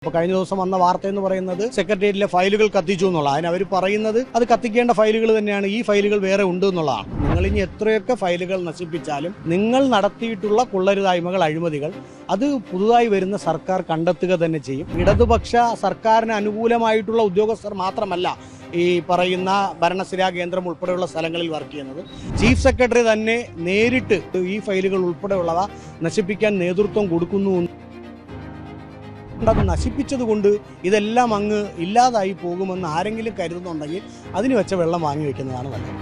ഇപ്പോൾ കഴിഞ്ഞ ദിവസം വന്ന വാർത്ത എന്ന് പറയുന്നത് സെക്രട്ടേറിയറ്റിലെ ഫയലുകൾ കത്തിച്ചു എന്നുള്ളതാണ്. അതിന് അവർ പറയുന്നത് അത് കത്തിക്കേണ്ട ഫയലുകൾ തന്നെയാണ്, ഈ ഫയലുകൾ വേറെ ഉണ്ട് എന്നുള്ളതാണ്. നിങ്ങൾ ഇനി എത്രയൊക്കെ ഫയലുകൾ നശിപ്പിച്ചാലും നിങ്ങൾ നടത്തിയിട്ടുള്ള കൊള്ളരുതായ്മകൾ, അഴിമതികൾ അത് പുതുതായി വരുന്ന സർക്കാർ കണ്ടെത്തുക തന്നെ ചെയ്യും. ഇടതുപക്ഷ സർക്കാരിന് അനുകൂലമായിട്ടുള്ള ഉദ്യോഗസ്ഥർ മാത്രമല്ല ഈ പറയുന്ന ഭരണസിരാ കേന്ദ്രം ഉൾപ്പെടെയുള്ള സ്ഥലങ്ങളിൽ വർക്ക് ചെയ്യുന്നത്. ചീഫ് സെക്രട്ടറി തന്നെ നേരിട്ട് ഈ ഫയലുകൾ ഉൾപ്പെടെയുള്ളവ നശിപ്പിക്കാൻ നേതൃത്വം കൊടുക്കുന്നു. അത് നശിപ്പിച്ചതുകൊണ്ട് ഇതെല്ലാം അങ്ങ് ഇല്ലാതായി പോകുമെന്ന് ആരെങ്കിലും കരുതുന്നുണ്ടെങ്കിൽ അതിന് വെച്ച വെള്ളം വാങ്ങി വെക്കുന്നതാണ് നല്ലത്.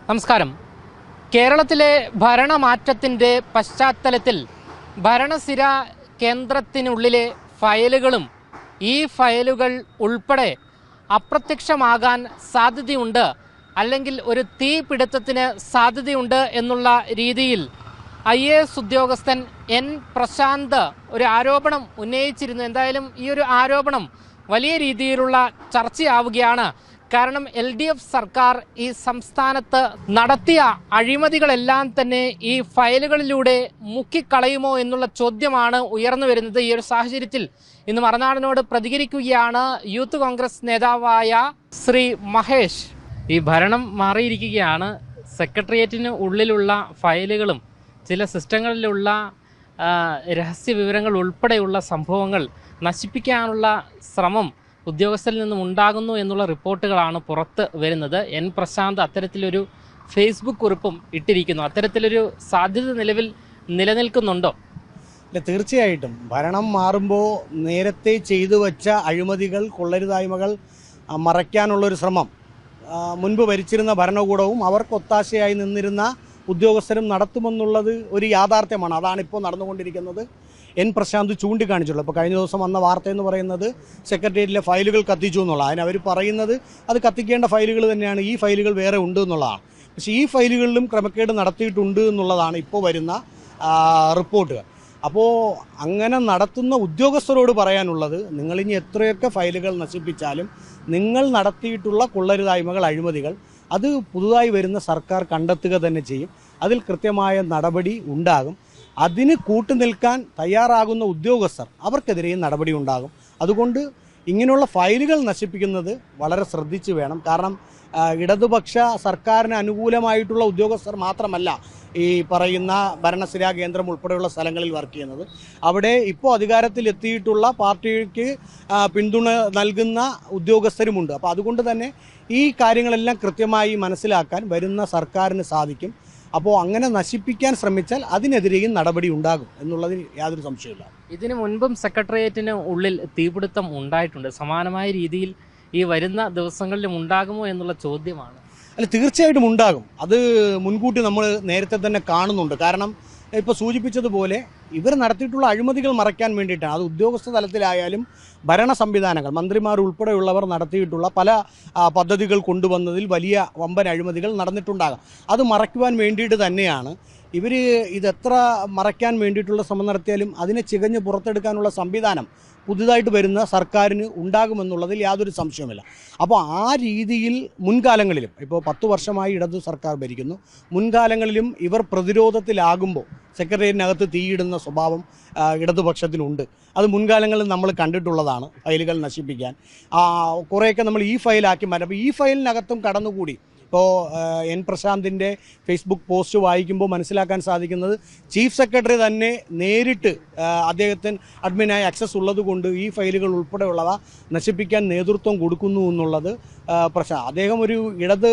നമസ്കാരം. കേരളത്തിലെ ഭരണമാറ്റത്തിൻ്റെ പശ്ചാത്തലത്തിൽ ഭരണസിര കേന്ദ്രത്തിനുള്ളിലെ ഫയലുകളും ഈ ഫയലുകൾ ഉൾപ്പെടെ അപ്രത്യക്ഷമാകാൻ സാധ്യതയുണ്ട്, അല്ലെങ്കിൽ ഒരു തീപിടുത്തത്തിന് സാധ്യതയുണ്ട് എന്നുള്ള രീതിയിൽ IAS ഉദ്യോഗസ്ഥൻ N പ്രശാന്ത് ഒരു ആരോപണം ഉന്നയിച്ചിരുന്നു. എന്തായാലും ഈ ഒരു ആരോപണം വലിയ രീതിയിലുള്ള ചർച്ചയാവുകയാണ്. കാരണം LDF സർക്കാർ ഈ സംസ്ഥാനത്ത് നടത്തിയ അഴിമതികളെല്ലാം തന്നെ ഈ ഫയലുകളിലൂടെ മുക്കിക്കളയുമോ എന്നുള്ള ചോദ്യമാണ് ഉയർന്നു വരുന്നത്. ഈ ഒരു സാഹചര്യത്തിൽ ഇന്ന് മറുനാടനോട് പ്രതികരിക്കുകയാണ് യൂത്ത് കോൺഗ്രസ് നേതാവായ ശ്രീ മഹേഷ്. ഈ ഭരണം മാറിയിരിക്കുകയാണ്. സെക്രട്ടേറിയറ്റിന് ഉള്ളിലുള്ള ഫയലുകളും ചില സിസ്റ്റങ്ങളിലുള്ള രഹസ്യ വിവരങ്ങൾ ഉൾപ്പെടെയുള്ള സംഭവങ്ങൾ നശിപ്പിക്കാനുള്ള ശ്രമം ഉദ്യോഗസ്ഥരിൽ നിന്നും ഉണ്ടാകുന്നു എന്നുള്ള റിപ്പോർട്ടുകളാണ് പുറത്ത് വരുന്നത്. N പ്രശാന്ത് അത്തരത്തിലൊരു ഫേസ്ബുക്ക് കുറിപ്പും ഇട്ടിരിക്കുന്നു. അത്തരത്തിലൊരു സാധ്യത നിലവിൽ നിലനിൽക്കുന്നുണ്ടോ? അല്ല, തീർച്ചയായിട്ടും ഭരണം മാറുമ്പോൾ നേരത്തെ ചെയ്തു വച്ച അഴിമതികൾ, കൊള്ളരുതായ്മകൾ മറയ്ക്കാനുള്ളൊരു ശ്രമം മുൻപ് ഭരിച്ചിരുന്ന ഭരണകൂടവും അവർക്ക് ഒത്താശയായി നിന്നിരുന്ന ഉദ്യോഗസ്ഥരും നടത്തുമെന്നുള്ളത് ഒരു യാഥാർത്ഥ്യമാണ്. അതാണ് ഇപ്പോൾ നടന്നുകൊണ്ടിരിക്കുന്നത്. N പ്രശാന്ത് ചൂണ്ടിക്കാണിച്ചുള്ളത്. ഇപ്പോൾ കഴിഞ്ഞ ദിവസം വന്ന വാർത്ത എന്ന് പറയുന്നത് സെക്രട്ടേറിയറ്റിലെ ഫയലുകൾ കത്തിച്ചു എന്നുള്ളതാണ്. അതിന് അവർ പറയുന്നത് അത് കത്തിക്കേണ്ട ഫയലുകൾ തന്നെയാണ്, ഈ ഫയലുകൾ വേറെ ഉണ്ട് എന്നുള്ളതാണ്. പക്ഷേ ഈ ഫയലുകളിലും ക്രമക്കേട് നടത്തിയിട്ടുണ്ട് എന്നുള്ളതാണ് ഇപ്പോൾ വരുന്ന റിപ്പോർട്ടുകൾ. അപ്പോൾ അങ്ങനെ നടത്തുന്ന ഉദ്യോഗസ്ഥരോട് പറയാനുള്ളത്, നിങ്ങളിനി എത്രയൊക്കെ ഫയലുകൾ നശിപ്പിച്ചാലും നിങ്ങൾ നടത്തിയിട്ടുള്ള കൊള്ളരുതായ്മകൾ, അഴിമതികൾ അത് പുതുതായി വരുന്ന സർക്കാർ കണ്ടെത്തുക തന്നെ ചെയ്യും. അതിൽ കൃത്യമായ നടപടി ഉണ്ടാകും. അതിന് കൂട്ടുനിൽക്കാൻ തയ്യാറാകുന്ന ഉദ്യോഗസ്ഥർ അവർക്കെതിരെയും നടപടി ഉണ്ടാകും. അതുകൊണ്ട് ഇങ്ങനെയുള്ള ഫയലുകൾ നശിപ്പിക്കുന്നത് വളരെ ശ്രദ്ധിച്ച് വേണം. കാരണം ഇടതുപക്ഷ സർക്കാരിന് അനുകൂലമായിട്ടുള്ള ഉദ്യോഗസ്ഥർ മാത്രമല്ല ഈ പറയുന്ന ഭരണസിരാ കേന്ദ്രം ഉൾപ്പെടെയുള്ള സ്ഥലങ്ങളിൽ വർക്ക് ചെയ്യുന്നത്. അവിടെ ഇപ്പോൾ അധികാരത്തിലെത്തിയിട്ടുള്ള പാർട്ടിക്ക് പിന്തുണ നൽകുന്ന ഉദ്യോഗസ്ഥരുമുണ്ട്. അപ്പോൾ അതുകൊണ്ട് തന്നെ ഈ കാര്യങ്ങളെല്ലാം കൃത്യമായി മനസ്സിലാക്കാൻ വരുന്ന സർക്കാരിന് സാധിക്കും. അപ്പോൾ അങ്ങനെ നശിപ്പിക്കാൻ ശ്രമിച്ചാൽ അതിനെതിരെയും നടപടി ഉണ്ടാകും എന്നുള്ളതിൽ യാതൊരു സംശയമില്ല. ഇതിനു മുൻപും സെക്രട്ടേറിയറ്റിന് ഉള്ളിൽ തീപിടുത്തം ഉണ്ടായിട്ടുണ്ട്. സമാനമായ രീതിയിൽ ഈ വരുന്ന ദിവസങ്ങളിലും ഉണ്ടാകുമോ എന്നുള്ള ചോദ്യമാണ്. അല്ല, തീർച്ചയായിട്ടും ഉണ്ടാകും. അത് മുൻകൂട്ടി നമ്മൾ നേരത്തെ തന്നെ കാണുന്നുണ്ട്. കാരണം ഇപ്പോൾ സൂചിപ്പിച്ചതുപോലെ ഇവർ നടത്തിയിട്ടുള്ള അഴിമതികൾ മറയ്ക്കാൻ വേണ്ടിയിട്ടാണ്. അത് ഉദ്യോഗസ്ഥ തലത്തിലായാലും ഭരണ സംവിധാനങ്ങൾ, മന്ത്രിമാർ ഉൾപ്പെടെയുള്ളവർ നടത്തിയിട്ടുള്ള പല പദ്ധതികൾ കൊണ്ടുവന്നതിൽ വലിയ വമ്പൻ അഴിമതികൾ നടന്നിട്ടുണ്ടാകാം. അത് മറയ്ക്കുവാൻ വേണ്ടിയിട്ട് തന്നെയാണ് ഇവർ ഇതെത്ര മറയ്ക്കാൻ വേണ്ടിയിട്ടുള്ള ശ്രമം നടത്തിയാലും അതിനെ ചികഞ്ഞ് പുറത്തെടുക്കാനുള്ള സംവിധാനം പുതുതായിട്ട് വരുന്ന സർക്കാരിന് ഉണ്ടാകുമെന്നുള്ളതിൽ യാതൊരു സംശയവുമില്ല. അപ്പോൾ ആ രീതിയിൽ മുൻകാലങ്ങളിലും, ഇപ്പോൾ 10 വർഷമായി ഇടതു സർക്കാർ ഭരിക്കുന്നു, മുൻകാലങ്ങളിലും ഇവർ പ്രതിരോധത്തിലാകുമ്പോൾ സെക്രട്ടേറിയറ്റിനകത്ത് തീയിടുന്ന സ്വഭാവം ഇടതുപക്ഷത്തിനുണ്ട്. അത് മുൻകാലങ്ങളിൽ നമ്മൾ കണ്ടിട്ടുള്ളതാണ്. ഫയലുകൾ നശിപ്പിക്കാൻ കുറേയൊക്കെ നമ്മൾ ഈ ഫയലാക്കി മാറ്റും. അപ്പോൾ ഈ ഫയലിനകത്തും കടന്നുകൂടി ഇപ്പോൾ N പ്രശാന്തിൻ്റെ ഫേസ്ബുക്ക് പോസ്റ്റ് വായിക്കുമ്പോൾ മനസ്സിലാക്കാൻ സാധിക്കുന്നത് ചീഫ് സെക്രട്ടറി തന്നെ നേരിട്ട് അദ്ദേഹത്തിന് അഡ്മിനായി ആക്സസ് ഉള്ളതുകൊണ്ട് ഈ ഫയലുകൾ ഉൾപ്പെടെയുള്ളവ നശിപ്പിക്കാൻ നേതൃത്വം കൊടുക്കുന്നു എന്നുള്ളത് അദ്ദേഹം ഒരു ഇടത്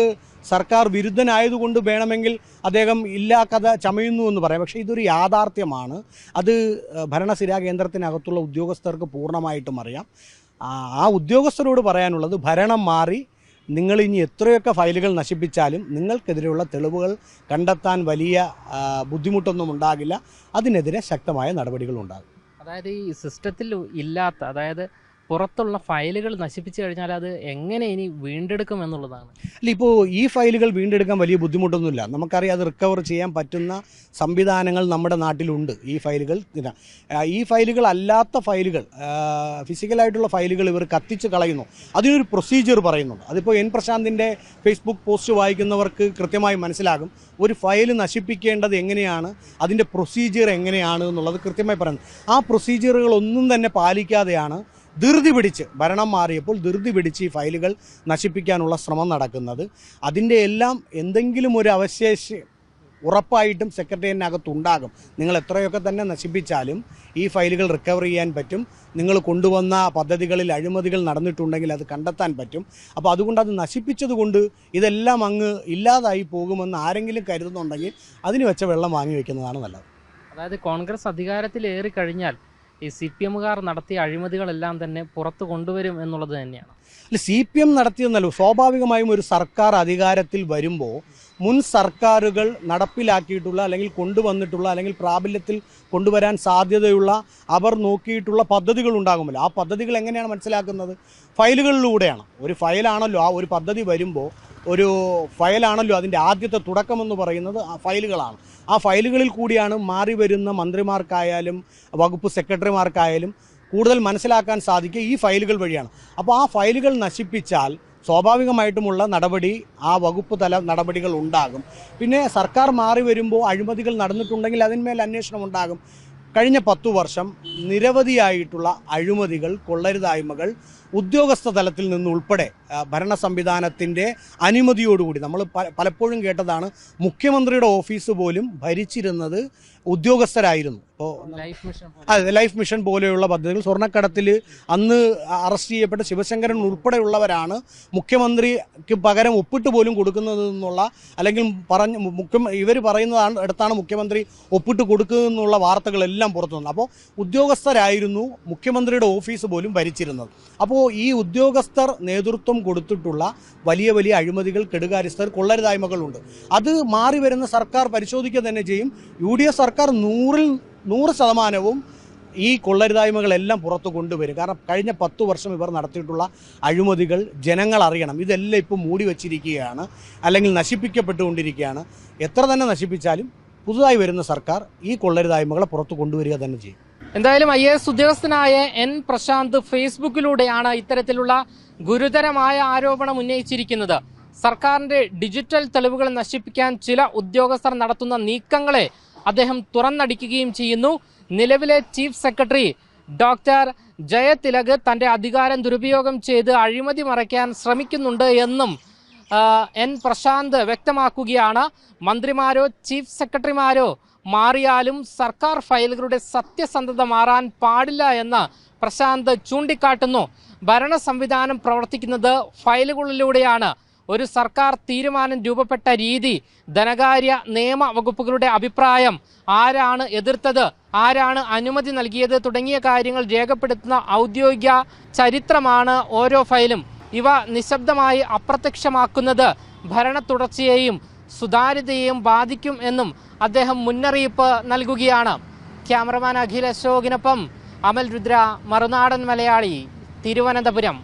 സർക്കാർ വിരുദ്ധനായതുകൊണ്ട് വേണമെങ്കിൽ അദ്ദേഹം ഇല്ലാ കഥ ചമയുന്നു എന്ന് പറയാം. പക്ഷേ ഇതൊരു യാഥാർത്ഥ്യമാണ്. അത് ഭരണസിരാ കേന്ദ്രത്തിനകത്തുള്ള ഉദ്യോഗസ്ഥർക്ക് പൂർണ്ണമായിട്ടും അറിയാം. ആ ഉദ്യോഗസ്ഥരോട് പറയാനുള്ളത്, ഭരണം മാറി നിങ്ങൾ ഇനി എത്രയൊക്കെ ഫയലുകൾ നശിപ്പിച്ചാലും നിങ്ങൾക്കെതിരെയുള്ള തെളിവുകൾ കണ്ടെത്താൻ വലിയ ബുദ്ധിമുട്ടൊന്നും ഉണ്ടാകില്ല. അതിനെതിരെ ശക്തമായ നടപടികൾ ഉണ്ടാകും. അതായത് ഈ സിസ്റ്റത്തിൽ ഇല്ലാത്ത, അതായത് പുറത്തുള്ള ഫയലുകൾ നശിപ്പിച്ചു കഴിഞ്ഞാൽ അത് എങ്ങനെ ഇനി വീണ്ടെടുക്കും എന്നുള്ളതാണ്. അല്ല, ഇപ്പോൾ ഈ ഫയലുകൾ വീണ്ടെടുക്കാൻ വലിയ ബുദ്ധിമുട്ടൊന്നുമില്ല. നമുക്കറിയാം അത് റിക്കവർ ചെയ്യാൻ പറ്റുന്ന സംവിധാനങ്ങൾ നമ്മുടെ നാട്ടിലുണ്ട്. ഈ ഫയലുകൾ അല്ലാത്ത ഫയലുകൾ, ഫിസിക്കലായിട്ടുള്ള ഫയലുകൾ ഇവർ കത്തിച്ച് കളയുന്നു. അതിനൊരു പ്രൊസീജിയർ പറയുന്നുണ്ട്. അതിപ്പോൾ എൻ പ്രശാന്തിൻ്റെ ഫേസ്ബുക്ക് പോസ്റ്റ് വായിക്കുന്നവർക്ക് കൃത്യമായി മനസ്സിലാകും ഒരു ഫയൽ നശിപ്പിക്കേണ്ടത് എങ്ങനെയാണ്, അതിൻ്റെ പ്രൊസീജിയർ എങ്ങനെയാണ് എന്നുള്ളത് കൃത്യമായി പറയുന്നത്. ആ പ്രൊസീജിയറുകളൊന്നും തന്നെ പാലിക്കാതെയാണ് ഭരണം മാറിയപ്പോൾ ധൃതി പിടിച്ച് ഈ ഫയലുകൾ നശിപ്പിക്കാനുള്ള ശ്രമം നടക്കുന്നത്. അതിൻ്റെ എല്ലാം എന്തെങ്കിലും ഒരു അവശേഷം ഉറപ്പായിട്ടും സെക്രട്ടേറിയറ്റിനകത്തുണ്ടാകും. നിങ്ങൾ എത്രയൊക്കെ തന്നെ നശിപ്പിച്ചാലും ഈ ഫയലുകൾ റിക്കവർ ചെയ്യാൻ പറ്റും. നിങ്ങൾ കൊണ്ടുവന്ന പദ്ധതികളിൽ അഴിമതികൾ നടന്നിട്ടുണ്ടെങ്കിൽ അത് കണ്ടെത്താൻ പറ്റും. അപ്പോൾ അതുകൊണ്ട് അത് നശിപ്പിച്ചതുകൊണ്ട് ഇതെല്ലാം അങ്ങ് ഇല്ലാതായി പോകുമെന്ന് ആരെങ്കിലും കരുതുന്നുണ്ടെങ്കിൽ അതിന് വെച്ച വെള്ളം വാങ്ങി വയ്ക്കുന്നതാണ് നല്ലത്. അതായത് കോൺഗ്രസ് അധികാരത്തിലേറി കഴിഞ്ഞാൽ ഈ CPM-കാർ നടത്തിയ അഴിമതികളെല്ലാം തന്നെ പുറത്തു കൊണ്ടുവരും എന്നുള്ളത് തന്നെയാണ്. അല്ല, CPM നടത്തിയെന്നല്ലോ. സ്വാഭാവികമായും ഒരു സർക്കാർ അധികാരത്തിൽ വരുമ്പോൾ മുൻ സർക്കാരുകൾ നടപ്പിലാക്കിയിട്ടുള്ള അല്ലെങ്കിൽ കൊണ്ടുവന്നിട്ടുള്ള അല്ലെങ്കിൽ പ്രാബല്യത്തിൽ കൊണ്ടുവരാൻ സാധ്യതയുള്ള അവർ നോക്കിയിട്ടുള്ള പദ്ധതികൾ ഉണ്ടാകുമല്ലോ. ആ പദ്ധതികൾ എങ്ങനെയാണ് മനസ്സിലാക്കുന്നത്? ഫയലുകളിലൂടെയാണ്. ഒരു ഫയലാണല്ലോ, ആ ഒരു പദ്ധതി വരുമ്പോൾ ഒരു ഫയലാണല്ലോ അതിൻ്റെ ആദ്യത്തെ തുടക്കമെന്ന് പറയുന്നത് ആ ഫയലുകളാണ്. ആ ഫയലുകളിൽ കൂടിയാണ് മാറി വരുന്ന മന്ത്രിമാർക്കായാലും വകുപ്പ് സെക്രട്ടറിമാർക്കായാലും കൂടുതൽ മനസ്സിലാക്കാൻ സാധിക്കുക ഈ ഫയലുകൾ വഴിയാണ്. അപ്പോൾ ആ ഫയലുകൾ നശിപ്പിച്ചാൽ സ്വാഭാവികമായിട്ടുമുള്ള നടപടി, ആ വകുപ്പ് തല നടപടികൾ ഉണ്ടാകും. പിന്നെ സർക്കാർ മാറി വരുമ്പോൾ അഴിമതികൾ നടന്നിട്ടുണ്ടെങ്കിൽ അതിന്മേൽ അന്വേഷണം ഉണ്ടാകും. കഴിഞ്ഞ 10 വർഷം നിരവധിയായിട്ടുള്ള അഴിമതികൾ, കൊള്ളരുതായ്മകൾ ഉദ്യോഗസ്ഥ തലത്തിൽ നിന്നുൾപ്പെടെ ഭരണ സംവിധാനത്തിൻ്റെ അനുമതിയോടുകൂടി നമ്മൾ പലപ്പോഴും കേട്ടതാണ്. മുഖ്യമന്ത്രിയുടെ ഓഫീസ് പോലും ഭരിച്ചിരുന്നത് ഉദ്യോഗസ്ഥരായിരുന്നു. ഇപ്പോൾ ലൈഫ് മിഷൻ പോലെയുള്ള പദ്ധതികൾ, സ്വർണ്ണക്കടത്തിൽ അന്ന് അറസ്റ്റ് ചെയ്യപ്പെട്ട ശിവശങ്കരൻ ഉൾപ്പെടെയുള്ളവരാണ് മുഖ്യമന്ത്രിക്ക് പകരം ഒപ്പിട്ട് പോലും കൊടുക്കുന്നത് എന്നുള്ള, അല്ലെങ്കിൽ ഇവർ പറയുന്നതാണ് അടുത്താണ് മുഖ്യമന്ത്രി ഒപ്പിട്ട് കൊടുക്കുന്നതെന്നുള്ള വാർത്തകളെല്ലാം പുറത്തു വന്നു. അപ്പോൾ ഉദ്യോഗസ്ഥരായിരുന്നു മുഖ്യമന്ത്രിയുടെ ഓഫീസ് പോലും ഭരിച്ചിരുന്നത്. അപ്പോൾ ഈ ഉദ്യോഗസ്ഥർ നേതൃത്വം കൊടുത്തിട്ടുള്ള വലിയ വലിയ അഴിമതികൾ, കെടുകാര്യസ്ഥർ, കൊള്ളരുതായ്മകളുണ്ട്. അത് മാറി വരുന്ന സർക്കാർ പരിശോധിക്കുക തന്നെ ചെയ്യും. UDF സർക്കാർ 100% ഈ കൊള്ളരുതായ്മകളെല്ലാം പുറത്തു കൊണ്ടുവരും. കാരണം കഴിഞ്ഞ 10 വർഷം ഇവർ നടത്തിയിട്ടുള്ള അഴിമതികൾ ജനങ്ങൾ അറിയണം. ഇതെല്ലാം ഇപ്പോൾ മൂടി വച്ചിരിക്കുകയാണ്, അല്ലെങ്കിൽ നശിപ്പിക്കപ്പെട്ടുകൊണ്ടിരിക്കുകയാണ്. എത്ര തന്നെ നശിപ്പിച്ചാലും പുതുതായി വരുന്ന സർക്കാർ ഈ കൊള്ളരുതായ്മകളെ പുറത്തു കൊണ്ടുവരിക തന്നെ ചെയ്യും. എന്തായാലും IAS ഉദ്യോഗസ്ഥനായ N പ്രശാന്ത് ഫേസ്ബുക്കിലൂടെയാണ് ഇത്തരത്തിലുള്ള ഗുരുതരമായ ആരോപണം ഉന്നയിച്ചിരിക്കുന്നത്. സർക്കാരിന്റെ ഡിജിറ്റൽ തെളിവുകൾ നശിപ്പിക്കാൻ ചില ഉദ്യോഗസ്ഥർ നടത്തുന്ന നീക്കങ്ങളെ അദ്ദേഹം തുറന്നടിക്കുകയും ചെയ്യുന്നു. നിലവിലെ ചീഫ് സെക്രട്ടറി ഡോക്ടർ ജയതിലക് തന്റെ അധികാരം ദുരുപയോഗം ചെയ്ത് അഴിമതി മറയ്ക്കാൻ ശ്രമിക്കുന്നുണ്ട് എന്നും N പ്രശാന്ത് വ്യക്തമാക്കുകയാണ്. മന്ത്രിമാരോ ചീഫ് സെക്രട്ടറിമാരോ മാറിയാലും സർക്കാർ ഫയലുകളുടെ സത്യസന്ധത മാറാൻ പാടില്ല എന്ന് പ്രശാന്ത് ചൂണ്ടിക്കാട്ടുന്നു. ഭരണ സംവിധാനം പ്രവർത്തിക്കുന്നത് ഫയലുകളിലൂടെയാണ്. ഒരു സർക്കാർ തീരുമാനം രൂപപ്പെട്ട രീതി, ധനകാര്യ നിയമ വകുപ്പുകളുടെ അഭിപ്രായം, ആരാണ് എതിർത്തത്, ആരാണ് അനുമതി നൽകിയത് തുടങ്ങിയ കാര്യങ്ങൾ രേഖപ്പെടുത്തുന്ന ഔദ്യോഗിക ചരിത്രമാണ് ഓരോ ഫയലും. ഇവ നിശബ്ദമായി അപ്രത്യക്ഷമാക്കുന്നത് ഭരണ തുടർച്ചയെയും സുതാര്യതയെയും ബാധിക്കും എന്നും അദ്ദേഹം മുന്നറിയിപ്പ് നൽകുകയാണ്. ക്യാമറമാൻ അഖിൽ അശോകിനൊപ്പം അമൽ രുദ്ര, മറുനാടൻ മലയാളി, തിരുവനന്തപുരം.